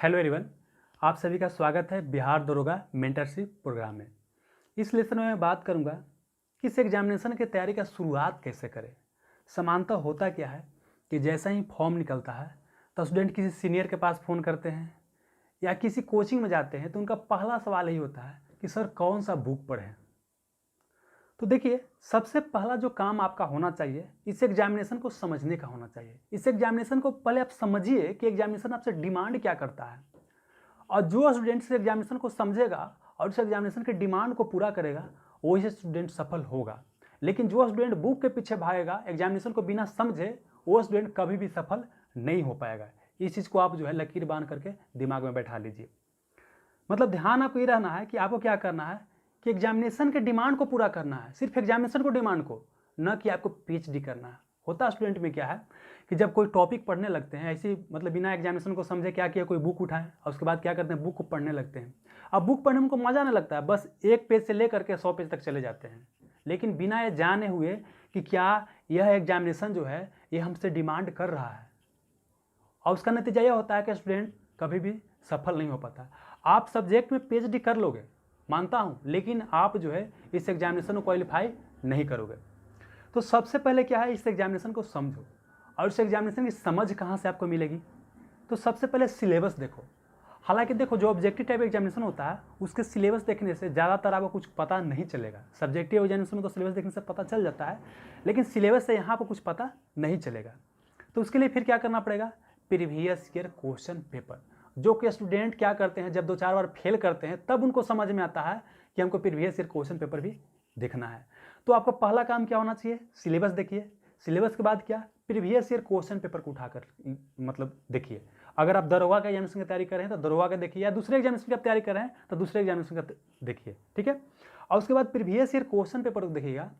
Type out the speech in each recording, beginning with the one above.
Hello everyone, आप सभी का स्वागत है बिहार दरोगा मेंटरशिप प्रोग्राम में। इस लेसन में मैं बात करूंगा कि इस एग्जामिनेशन की तैयारी का शुरुआत कैसे करें। सामान्यतः होता क्या है कि जैसा ही फॉर्म निकलता है तो स्टूडेंट किसी सीनियर के पास फ़ोन करते हैं या किसी कोचिंग में जाते हैं तो उनका पहला सवाल यही होता है कि सर कौन सा बुक पढ़ें। तो देखिए, सबसे पहला जो काम आपका होना चाहिए इस एग्जामिनेशन को समझने का होना चाहिए। इस एग्जामिनेशन को पहले आप समझिए कि एग्जामिनेशन आपसे डिमांड क्या करता है, और जो स्टूडेंट इस एग्जामिनेशन को समझेगा और इस एग्जामिनेशन के डिमांड को पूरा करेगा वही स्टूडेंट सफल होगा। लेकिन जो स्टूडेंट बुक के पीछे भागेगा, एग्जामिनेशन को बिना समझे, वो स्टूडेंट कभी भी सफल नहीं हो पाएगा। इस चीज़ को आप लकीर बांध करके दिमाग में बैठा लीजिए। मतलब ध्यान आपको ये रहना है कि आपको क्या करना है कि एग्जामिनेशन के डिमांड को पूरा करना है, सिर्फ एग्जामिनेशन को डिमांड को, न कि आपको पीएचडी करना है। होता स्टूडेंट में क्या है कि जब कोई टॉपिक पढ़ने लगते हैं ऐसे बिना एग्जामिनेशन को समझे क्या किया, कोई बुक उठाएं और उसके बाद क्या करते हैं, बुक को पढ़ने लगते हैं। अब बुक पढ़ने में उनको मज़ा नहीं लगता है, बस एक पेज से लेकर के 100 पेज तक चले जाते हैं, लेकिन बिना ये जाने हुए कि क्या यह एग्जामिनेशन ये हमसे डिमांड कर रहा है। और उसका नतीजा यह होता है कि स्टूडेंट कभी भी सफल नहीं हो पाता। आप सब्जेक्ट में पीएचडी कर लोगे, मानता हूँ, लेकिन आप इस एग्जामिनेशन को क्वालिफाई नहीं करोगे। तो सबसे पहले क्या है, इस एग्जामिनेशन को समझो। और इस एग्जामिनेशन की समझ कहाँ से आपको मिलेगी, तो सबसे पहले सिलेबस देखो। हालांकि देखो, जो ऑब्जेक्टिव टाइप एग्जामिनेशन होता है उसके सिलेबस देखने से ज़्यादातर आपको कुछ पता नहीं चलेगा। सब्जेक्टिव एग्जामिनेशन में तो सिलेबस देखने से पता चल जाता है, लेकिन सिलेबस से यहाँ पर कुछ पता नहीं चलेगा। तो उसके लिए फिर क्या करना पड़ेगा, प्रीवियस ईयर क्वेश्चन पेपर। जो कि स्टूडेंट क्या करते हैं, जब 2-4 बार फेल करते हैं तब उनको समझ में आता है कि हमको प्रीवियस ईयर क्वेश्चन पेपर भी देखना है। तो आपका पहला काम क्या होना चाहिए, सिलेबस देखिए। सिलेबस के बाद क्या, प्रीवियस ईयर क्वेश्चन पेपर को उठाकर देखिए। अगर आप दरोगा का एग्जामिनेशन की तैयारी कर रहे हैं तो दरोगा का देखिए, या दूसरे एग्जामिनेशन की तैयारी कर रहे हैं तो दूसरे एग्जामिनेशन का देखिए, ठीक है। और उसके बाद प्रीवियस ईयर क्वेश्चन पेपर को देखिएगा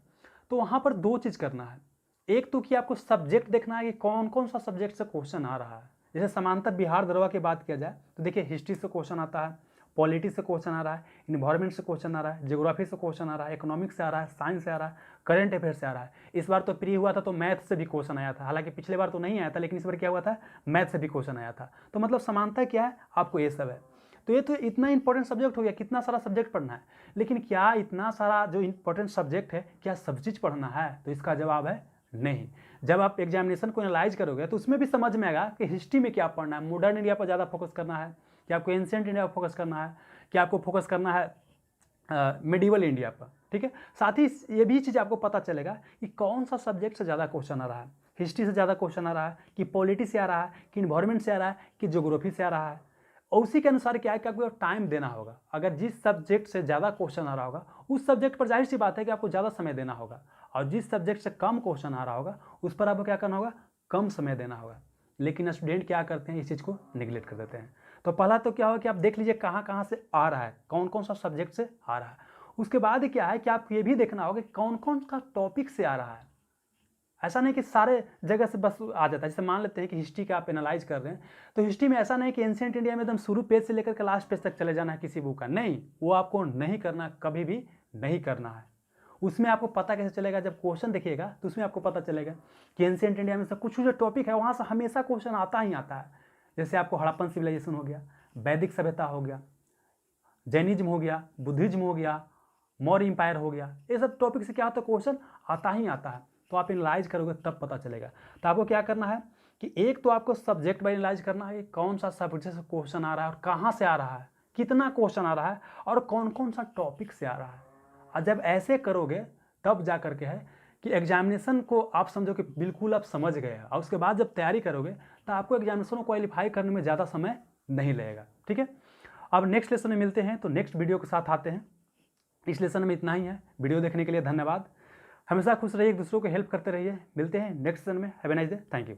तो वहाँ पर 2 चीज़ करना है। एक तो कि आपको सब्जेक्ट देखना है कि कौन कौन सा सब्जेक्ट से क्वेश्चन आ रहा है। जैसे समांतर बिहार दरोगा की बात किया जाए तो देखिए, हिस्ट्री से क्वेश्चन आता है, पॉलिटी से क्वेश्चन आ रहा है, इन्वायरमेंट से क्वेश्चन आ रहा है, ज्योग्राफी से क्वेश्चन आ रहा है, इकोनॉमिक्स से आ रहा है, साइंस से आ रहा है, करंट अफेयर से आ रहा है। इस बार तो प्री हुआ था तो मैथ से भी क्वेश्चन आया था, हालांकि पिछले बार तो नहीं आया था, लेकिन इस बार क्या हुआ था, मैथ से भी क्वेश्चन आया था। तो मतलब समानता क्या है, आपको ये सब है। तो ये तो इतना इंपॉर्टेंट सब्जेक्ट हो गया, कितना सारा सब्जेक्ट पढ़ना है। लेकिन क्या इतना सारा जो इंपॉर्टेंट सब्जेक्ट है, क्या सब चीज़ पढ़ना है, तो इसका जवाब है नहीं। जब आप एग्जामिनेशन को एनालाइज करोगे तो उसमें भी समझ में आएगा कि हिस्ट्री में क्या पढ़ना है, मॉडर्न इंडिया पर ज़्यादा फोकस करना है, कि आपको एंशिएंट इंडिया पर फोकस करना है, कि आपको फोकस करना है मिडिवल इंडिया पर, ठीक है। साथ ही ये भी चीज़ आपको पता चलेगा कि कौन सा सब्जेक्ट से ज़्यादा क्वेश्चन आ रहा है, हिस्ट्री से ज़्यादा क्वेश्चन आ रहा है, कि पॉलिटी से आ रहा है, कि इन्वायरमेंट से आ रहा है, कि ज्योग्राफी से आ रहा है। और उसी के अनुसार क्या है कि आपको टाइम देना होगा। अगर जिस सब्जेक्ट से ज़्यादा क्वेश्चन आ रहा होगा उस सब्जेक्ट पर जाहिर सी बात है कि आपको ज़्यादा समय देना होगा, और जिस सब्जेक्ट से कम क्वेश्चन आ रहा होगा उस पर आपको क्या करना होगा, कम समय देना होगा। लेकिन स्टूडेंट क्या करते हैं, इस चीज़ को निगलेक्ट कर देते हैं। तो पहला तो क्या होगा कि आप देख लीजिए कहाँ कहाँ से आ रहा है, कौन कौन सा सब्जेक्ट से आ रहा है। उसके बाद क्या है कि आपको ये भी देखना होगा कि कौन कौन सा टॉपिक से आ रहा है। ऐसा नहीं कि सारे जगह से बस आ जाता है। जैसे मान लेते हैं कि हिस्ट्री का आप एनालाइज कर रहे हैं, तो हिस्ट्री में ऐसा नहीं कि एंशिएंट इंडिया में एकदम शुरू पेज से लेकर के लास्ट पेज तक चले जाना है किसी बुक का, नहीं, वो आपको नहीं करना, कभी भी नहीं करना है। उसमें आपको पता कैसे चलेगा, जब क्वेश्चन देखिएगा तो उसमें आपको पता चलेगा कि एंशिएंट इंडिया में से कुछ जो टॉपिक है वहाँ से हमेशा क्वेश्चन आता ही आता है। जैसे आपको हड़प्पन सिविलाइजेशन हो गया, वैदिक सभ्यता हो गया, जैनिज्म हो गया, बुद्धिज्म हो गया, मौर्य इंपायर हो गया, ये सब टॉपिक से क्या होता है, क्वेश्चन आता ही आता है। तो आप एनालाइज करोगे तब पता चलेगा। तो आपको क्या करना है कि एक तो आपको सब्जेक्ट वाइज एनालाइज करना है कि कौन सा सब्जेक्ट से क्वेश्चन आ रहा है और कहाँ से आ रहा है, कितना क्वेश्चन आ रहा है और कौन कौन सा टॉपिक से आ रहा है। और जब ऐसे करोगे तब जा करके है कि एग्जामिनेशन को आप समझो कि बिल्कुल आप समझ गए हैं, और उसके बाद जब तैयारी करोगे तो आपको एग्जामिनेशन को क्वालिफाई करने में ज़्यादा समय नहीं लगेगा, ठीक है। अब नेक्स्ट लेसन में मिलते हैं, तो नेक्स्ट वीडियो के साथ आते हैं। इस लेसन में इतना ही है। वीडियो देखने के लिए धन्यवाद। हमेशा खुश रहिए, एक दूसरों को हेल्प करते रहिए। मिलते हैं नेक्स्ट सेशन में। Have a nice day, thank you.